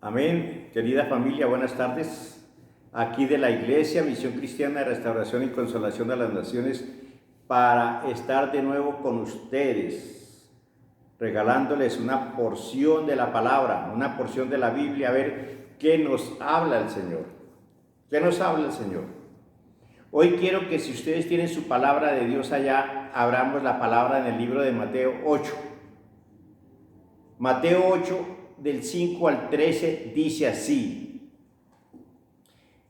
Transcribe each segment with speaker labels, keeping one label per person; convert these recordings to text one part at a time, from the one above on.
Speaker 1: Amén. Querida familia, buenas tardes. Aquí de la Iglesia Misión Cristiana de Restauración y Consolación de las Naciones para estar de nuevo con ustedes, regalándoles una porción de la palabra, una porción de la Biblia, a ver qué nos habla el Señor. ¿Qué nos habla el Señor? Hoy quiero que si ustedes tienen su palabra de Dios allá, abramos la palabra en el libro de Mateo 8. Mateo 8, del 5 al 13, dice así.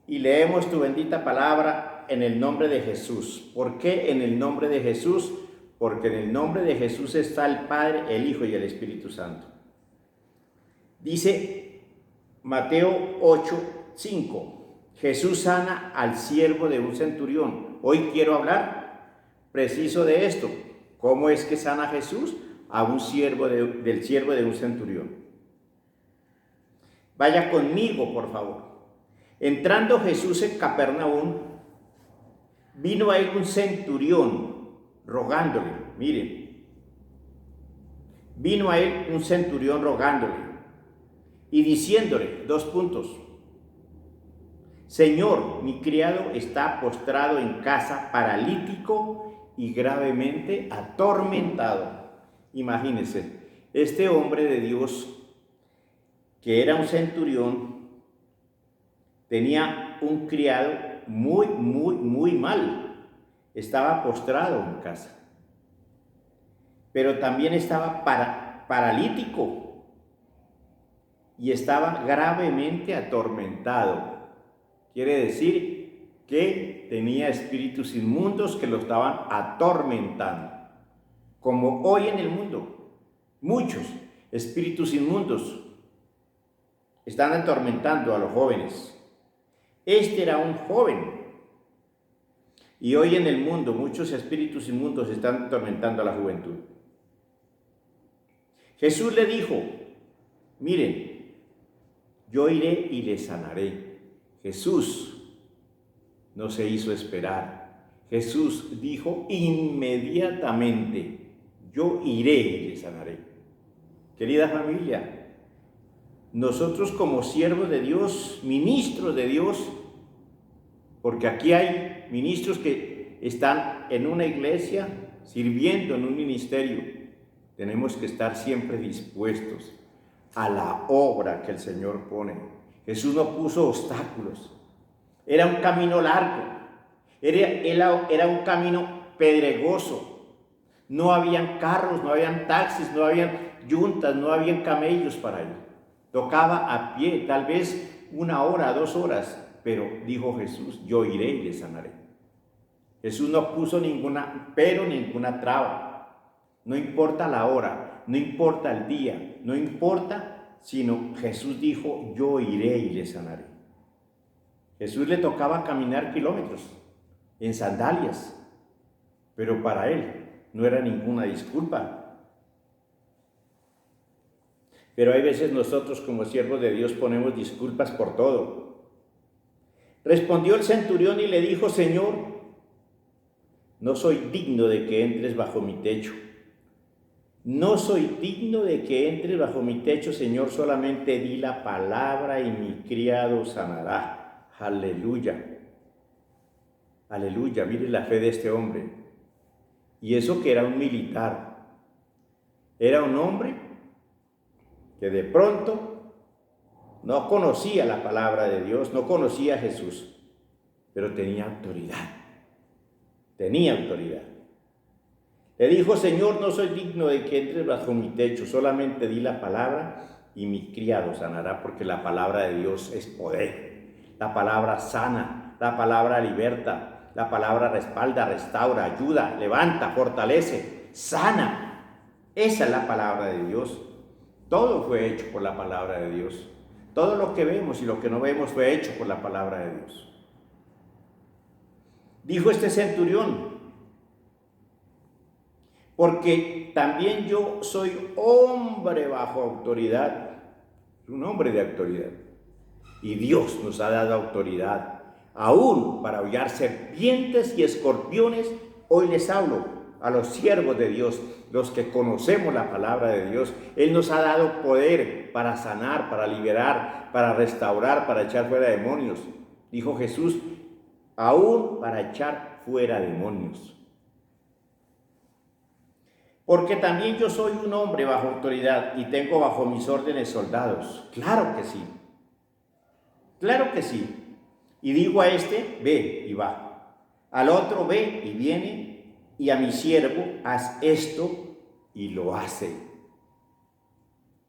Speaker 1: Y leemos tu bendita palabra en el nombre de Jesús. ¿Por qué en el nombre de Jesús? Porque en el nombre de Jesús está el Padre, el Hijo y el Espíritu Santo. Dice Mateo 8, 5. Jesús sana al siervo de un centurión. Hoy quiero hablar preciso de esto. ¿Cómo es que sana Jesús a un siervo del siervo de un centurión? Vaya conmigo, por favor. Entrando Jesús en Capernaum, vino a él un centurión rogándole. Miren, vino a él un centurión rogándole y diciéndole, 2 puntos. Señor, mi criado está postrado en casa, paralítico y gravemente atormentado. Imagínense, este hombre de Dios, que era un centurión, tenía un criado muy mal. Estaba postrado en casa. Pero también estaba paralítico y estaba gravemente atormentado. Quiere decir que tenía espíritus inmundos que lo estaban atormentando. Como hoy en el mundo, muchos espíritus inmundos están atormentando a los jóvenes. Este era un joven. Y hoy en el mundo muchos espíritus inmundos están atormentando a la juventud. Jesús le dijo, miren, yo iré y le sanaré. Jesús no se hizo esperar. Jesús dijo inmediatamente, yo iré y le sanaré. Querida familia, nosotros como siervos de Dios, ministros de Dios, porque aquí hay ministros que están en una iglesia sirviendo en un ministerio, tenemos que estar siempre dispuestos a la obra que el Señor pone. Jesús no puso obstáculos. Era un camino largo, era un camino pedregoso. No habían carros, no habían taxis, no habían yuntas, no habían camellos para ir. Tocaba a pie, tal vez 1 hora, 2 horas, pero dijo Jesús, yo iré y le sanaré. Jesús no puso ninguna traba. No importa la hora, no importa el día, no importa, sino Jesús dijo, yo iré y le sanaré. Jesús le tocaba caminar kilómetros en sandalias, pero para él no era ninguna disculpa. Pero hay veces nosotros como siervos de Dios ponemos disculpas por todo. Respondió el centurión y le dijo, Señor, no soy digno de que entres bajo mi techo. No soy digno de que entres bajo mi techo, Señor, solamente di la palabra y mi criado sanará. Aleluya. Aleluya, mire la fe de este hombre. Y eso que era un militar. Era un hombre que de pronto no conocía la palabra de Dios, no conocía a Jesús, pero tenía autoridad. Tenía autoridad. Le dijo, Señor, no soy digno de que entres bajo mi techo, solamente di la palabra y mi criado sanará, porque la palabra de Dios es poder. La palabra sana, la palabra liberta, la palabra respalda, restaura, ayuda, levanta, fortalece, sana. Esa es la palabra de Dios. Todo fue hecho por la palabra de Dios. Todo lo que vemos y lo que no vemos fue hecho por la palabra de Dios. Dijo este centurión, porque también yo soy hombre bajo autoridad, un hombre de autoridad. Y Dios nos ha dado autoridad, aún para hollar serpientes y escorpiones. Hoy les hablo a los siervos de Dios, los que conocemos la palabra de Dios. Él nos ha dado poder para sanar, para liberar, para restaurar, para echar fuera demonios. Dijo Jesús, aún para echar fuera demonios. Porque también yo soy un hombre bajo autoridad y tengo bajo mis órdenes soldados. Claro que sí. Claro que sí. Y digo a este, ve y va. Al otro, ve y viene. Y a mi siervo, haz esto y lo hace.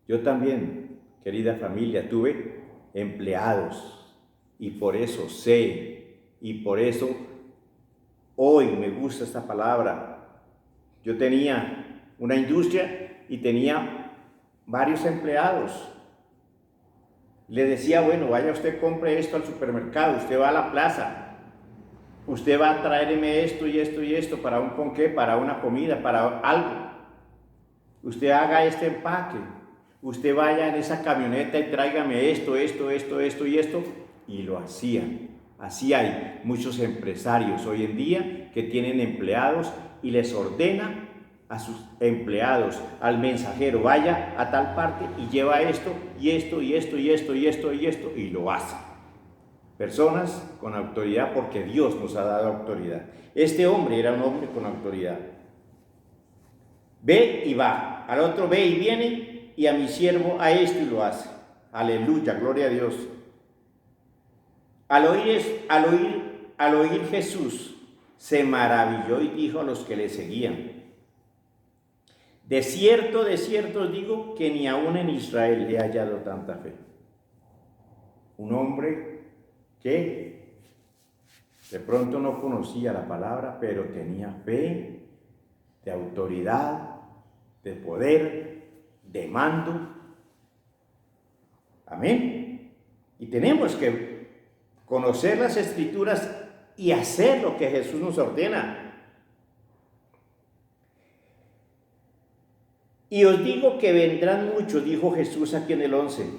Speaker 1: Yo también, querida familia, tuve empleados. Y por eso sé. Y por eso hoy me gusta esta palabra. Yo tenía una industria y tenía varios empleados. Le decía, bueno, vaya usted, compre esto al supermercado, usted va a la plaza, usted va a traerme esto y esto y esto, para un ponqué, para una comida, para algo. Usted haga este empaque, usted vaya en esa camioneta y tráigame esto y esto, y lo hacían. Así hay muchos empresarios hoy en día que tienen empleados y les ordena a sus empleados, al mensajero, vaya a tal parte y lleva esto y esto y esto y esto y esto y esto, y lo hace. Personas con autoridad, porque Dios nos ha dado autoridad. Este hombre era un hombre con autoridad. Ve y va, al otro ve y viene, y a mi siervo a esto y lo hace. Aleluya, gloria a Dios. Al oír Jesús, se maravilló y dijo a los que le seguían: de cierto os digo que ni aún en Israel he hallado tanta fe. Un hombre que de pronto no conocía la palabra, pero tenía fe, de autoridad, de poder, de mando. Amén. Y tenemos que conocer las Escrituras y hacer lo que Jesús nos ordena. Y os digo que vendrán muchos, dijo Jesús aquí en el 11.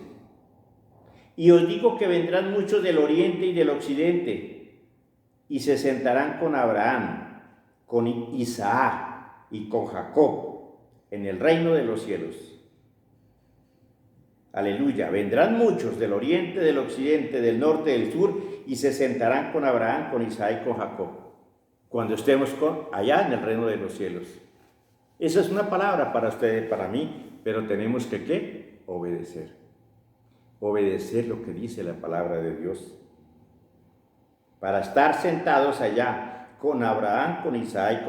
Speaker 1: Y os digo que vendrán muchos del oriente y del occidente, y se sentarán con Abraham, con Isaac y con Jacob en el reino de los cielos. Aleluya. Vendrán muchos del oriente, del occidente, del norte, del sur, y se sentarán con Abraham, con Isaac y con Jacob, cuando estemos allá en el reino de los cielos. Esa es una palabra para ustedes, para mí, pero tenemos que ¿qué? Obedecer. Obedecer lo que dice la palabra de Dios. Para estar sentados allá con Abraham, con Isaac y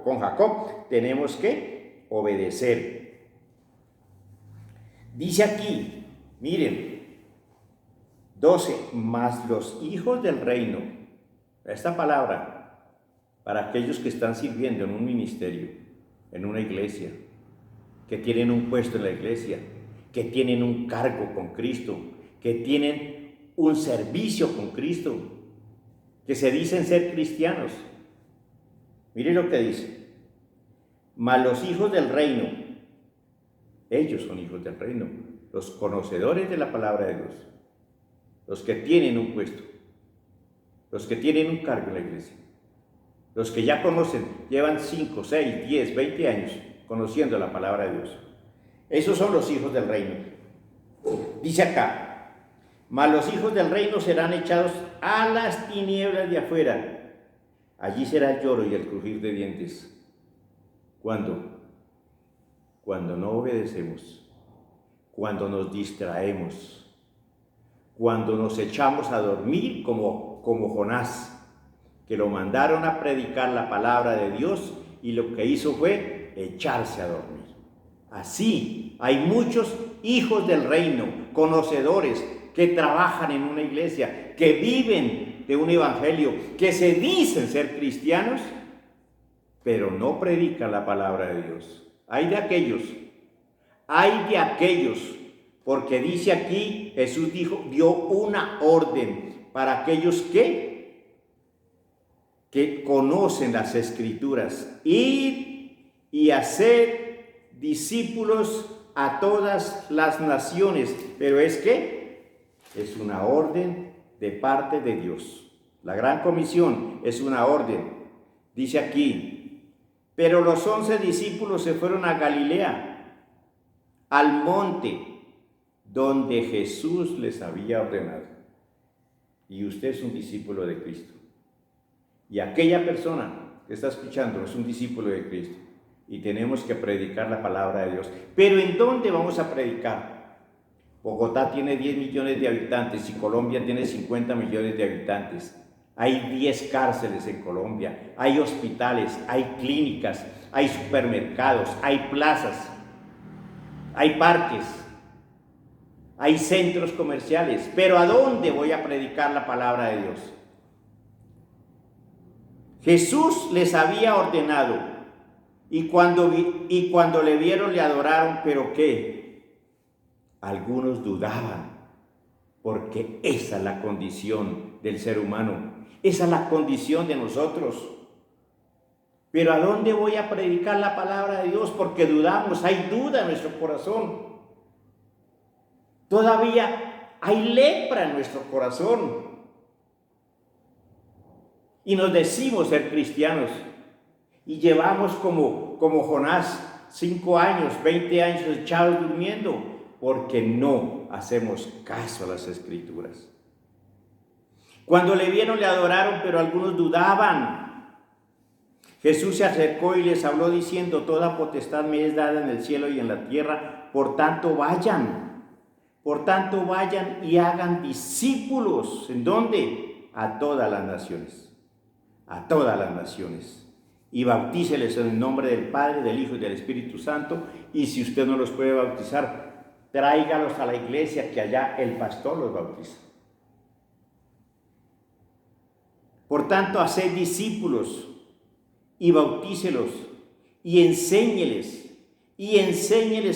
Speaker 1: con Jacob, tenemos que obedecer. Dice aquí, miren, 12, más los hijos del reino. Esta palabra, para aquellos que están sirviendo en un ministerio, en una iglesia, que tienen un puesto en la iglesia, que tienen un cargo con Cristo, que tienen un servicio con Cristo, que se dicen ser cristianos. Miren lo que dice: mas los hijos del reino, ellos son hijos del reino, los conocedores de la palabra de Dios, los que tienen un puesto, los que tienen un cargo en la iglesia, los que ya conocen, llevan 5, 6, 10, 20 años conociendo la palabra de Dios. Esos son los hijos del reino. Dice acá: mas los hijos del reino serán echados a las tinieblas de afuera. Allí será el lloro y el crujir de dientes. ¿Cuándo? Cuando no obedecemos, cuando nos distraemos, cuando nos echamos a dormir como Jonás, que lo mandaron a predicar la palabra de Dios y lo que hizo fue echarse a dormir. Así hay muchos hijos del reino, conocedores, que trabajan en una iglesia, que viven de un evangelio, que se dicen ser cristianos, pero no predican la palabra de Dios. Hay de aquellos, porque dice aquí, Jesús dio una orden para aquellos que conocen las Escrituras: id y hacer discípulos a todas las naciones. Pero es una orden de parte de Dios. La gran comisión es una orden. Dice aquí: Pero los 11 discípulos se fueron a Galilea, al monte donde Jesús les había ordenado. Y usted es un discípulo de Cristo. Y aquella persona que está escuchando es un discípulo de Cristo. Y tenemos que predicar la palabra de Dios. Pero ¿en dónde vamos a predicar? Bogotá tiene 10 millones de habitantes y Colombia tiene 50 millones de habitantes. Hay 10 cárceles en Colombia, hay hospitales, hay clínicas, hay supermercados, hay plazas, hay parques, hay centros comerciales. Pero ¿a dónde voy a predicar la palabra de Dios? Jesús les había ordenado y cuando le vieron le adoraron, pero ¿qué? Algunos dudaban, porque esa es la condición del ser humano. Esa es la condición de nosotros. Pero ¿a dónde voy a predicar la palabra de Dios? Porque dudamos, hay duda en nuestro corazón. Todavía hay lepra en nuestro corazón. Y nos decimos ser cristianos. Y llevamos como Jonás 5 años, 20 años echados durmiendo, porque no hacemos caso a las Escrituras. Cuando le vieron le adoraron, pero algunos dudaban. Jesús se acercó y les habló diciendo: toda potestad me es dada en el cielo y en la tierra, por tanto vayan y hagan discípulos. ¿En dónde? A todas las naciones. A todas las naciones. Y bautíceles en el nombre del Padre, del Hijo y del Espíritu Santo. Y si usted no los puede bautizar, tráigalos a la iglesia, que allá el pastor los bautiza. Por tanto, haced discípulos y bautícelos y enséñeles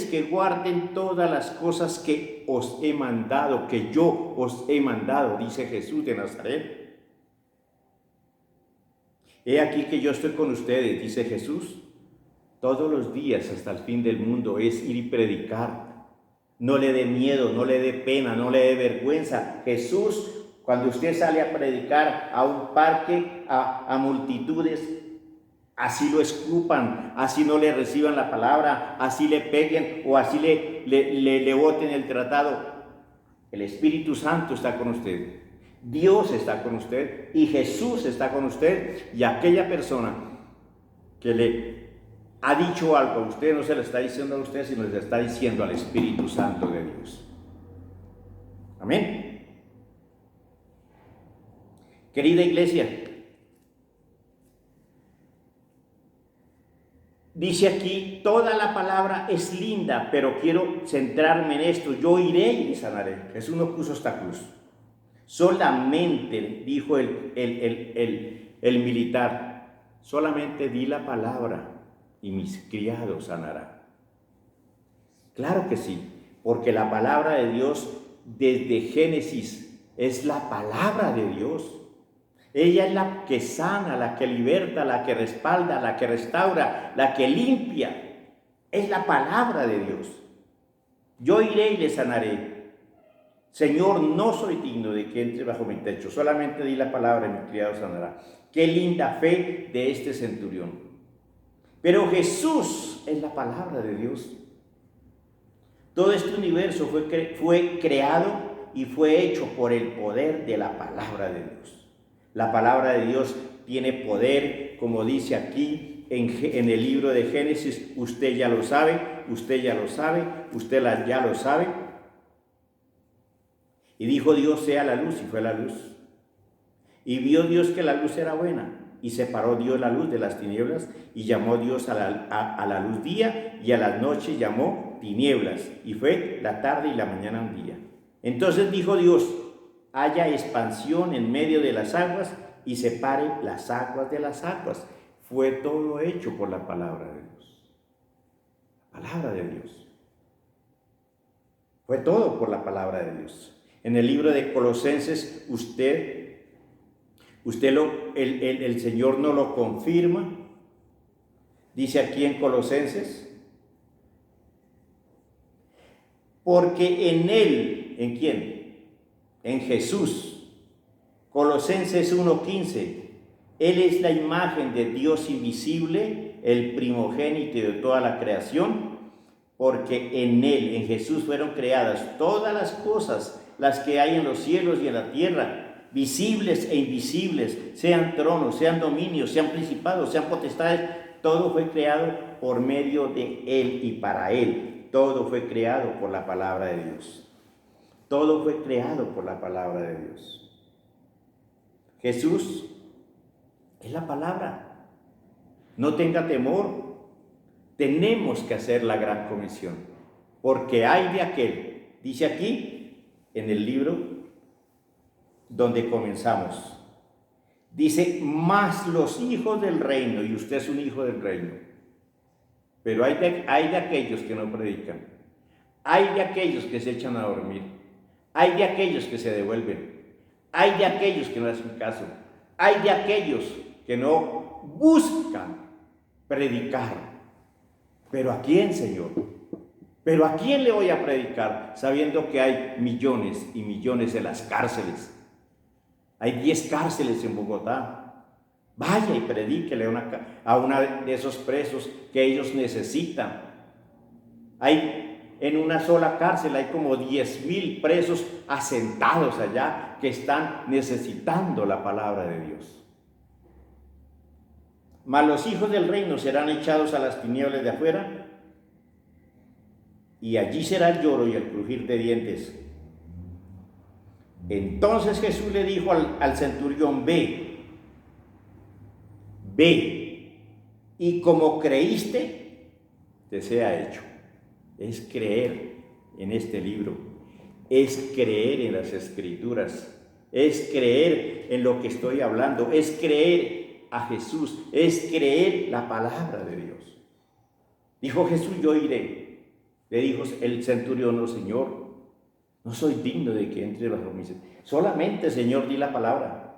Speaker 1: que guarden todas las cosas que os he mandado, que yo os he mandado, dice Jesús de Nazaret. He aquí que yo estoy con ustedes, dice Jesús, todos los días hasta el fin del mundo. Es ir y predicar. No le dé miedo, no le dé pena, no le dé vergüenza. Jesús, cuando usted sale a predicar a un parque, a multitudes, así lo escupan, así no le reciban la palabra, así le peguen o así le boten el tratado, el Espíritu Santo está con usted, Dios está con usted y Jesús está con usted. Y aquella persona que le ha dicho algo a usted no se lo está diciendo a usted, sino le está diciendo al Espíritu Santo de Dios. Amén. Querida iglesia, dice aquí, toda la palabra es linda, pero quiero centrarme en esto. Yo iré y sanaré. Jesús no puso obstáculos. Solamente, dijo el militar, solamente di la palabra y mis criados sanarán. Claro que sí, porque la palabra de Dios desde Génesis es la palabra de Dios. Ella es la que sana, la que liberta, la que respalda, la que restaura, la que limpia. Es la palabra de Dios. Yo iré y le sanaré. Señor, no soy digno de que entre bajo mi techo. Solamente di la palabra y mi criado sanará. Qué linda fe de este centurión. Pero Jesús es la palabra de Dios. Todo este universo fue creado y fue hecho por el poder de la palabra de Dios. La palabra de Dios tiene poder, como dice aquí en el libro de Génesis. Usted ya lo sabe, usted ya lo sabe, usted ya lo sabe. Y dijo Dios: sea la luz, y fue la luz. Y vio Dios que la luz era buena, y separó Dios la luz de las tinieblas, y llamó Dios a la luz día, y a la noche llamó tinieblas. Y fue la tarde y la mañana un día. Entonces dijo Dios: haya expansión en medio de las aguas y separe las aguas de las aguas. Fue todo hecho por la palabra de Dios. La palabra de Dios. Fue todo por la palabra de Dios. En el libro de Colosenses, el Señor no lo confirma. Dice aquí en Colosenses: porque en Él, ¿en quién? En Jesús. Colosenses 1:15, Él es la imagen de Dios invisible, el primogénito de toda la creación, porque en Él, en Jesús, fueron creadas todas las cosas, las que hay en los cielos y en la tierra, visibles e invisibles, sean tronos, sean dominios, sean principados, sean potestades. Todo fue creado por medio de Él y para Él. Todo fue creado por la palabra de Dios. Todo fue creado por la palabra de Dios. Jesús es la palabra. No tenga temor. Tenemos que hacer la gran comisión, porque hay de aquel, dice aquí en el libro donde comenzamos, dice, más los hijos del reino, y usted es un hijo del reino, pero hay de aquellos que no predican, hay de aquellos que se echan a dormir, hay de aquellos que se devuelven, hay de aquellos que no hacen caso, hay de aquellos que no buscan predicar. ¿Pero a quién, Señor? ¿Pero a quién le voy a predicar? Sabiendo que hay millones y millones en las cárceles. Hay 10 cárceles en Bogotá. Vaya y predíquele a una de esos presos que ellos necesitan. En una sola cárcel hay como 10,000 presos asentados allá que están necesitando la palabra de Dios. Mas los hijos del reino serán echados a las tinieblas de afuera, y allí será el lloro y el crujir de dientes. Entonces Jesús le dijo al centurión, ve, y como creíste, te sea hecho. Es creer en este libro, es creer en las Escrituras, es creer en lo que estoy hablando, es creer a Jesús, es creer la palabra de Dios. Dijo Jesús, yo iré. Le dijo el centurión, no, Señor, no soy digno de que entre bajo mis... Solamente, Señor, di la palabra.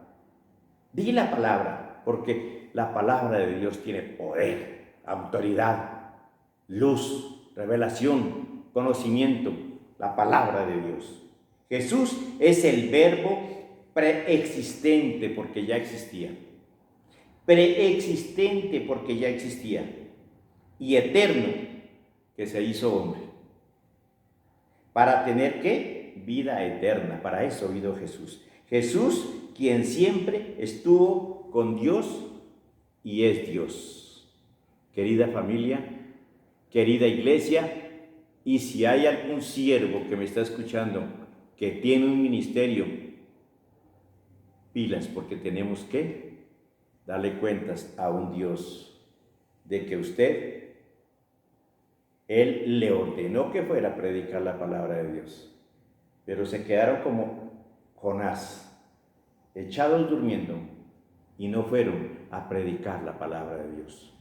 Speaker 1: Di la palabra, porque la palabra de Dios tiene poder, autoridad, luz, revelación, conocimiento. La palabra de Dios. Jesús es el verbo preexistente porque ya existía. Preexistente porque ya existía, y eterno que se hizo hombre, para tener ¿qué? Vida eterna. Para eso vino Jesús. Jesús, quien siempre estuvo con Dios y es Dios. Querida familia, querida iglesia, y si hay algún siervo que me está escuchando que tiene un ministerio, pilas, porque tenemos que darle cuentas a un Dios de que Él le ordenó que fuera a predicar la palabra de Dios. Pero se quedaron como Jonás, echados durmiendo, y no fueron a predicar la palabra de Dios.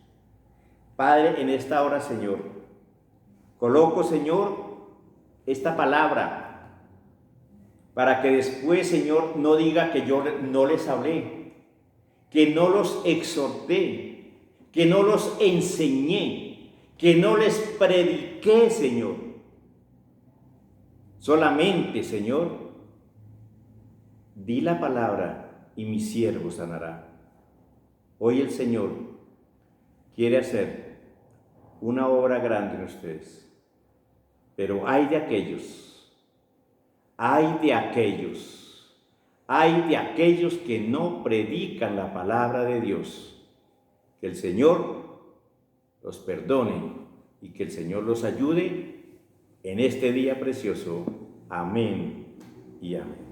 Speaker 1: Padre, en esta hora, Señor, coloco, Señor, esta palabra para que después, Señor, no diga que yo no les hablé, que no los exhorté, que no los enseñé, que no les prediqué, Señor. Solamente, Señor, di la palabra y mi siervo sanará. Hoy el Señor quiere hacer una obra grande en ustedes, pero hay de aquellos que no predican la palabra de Dios. Que el Señor los perdone y que el Señor los ayude en este día precioso. Amén y amén.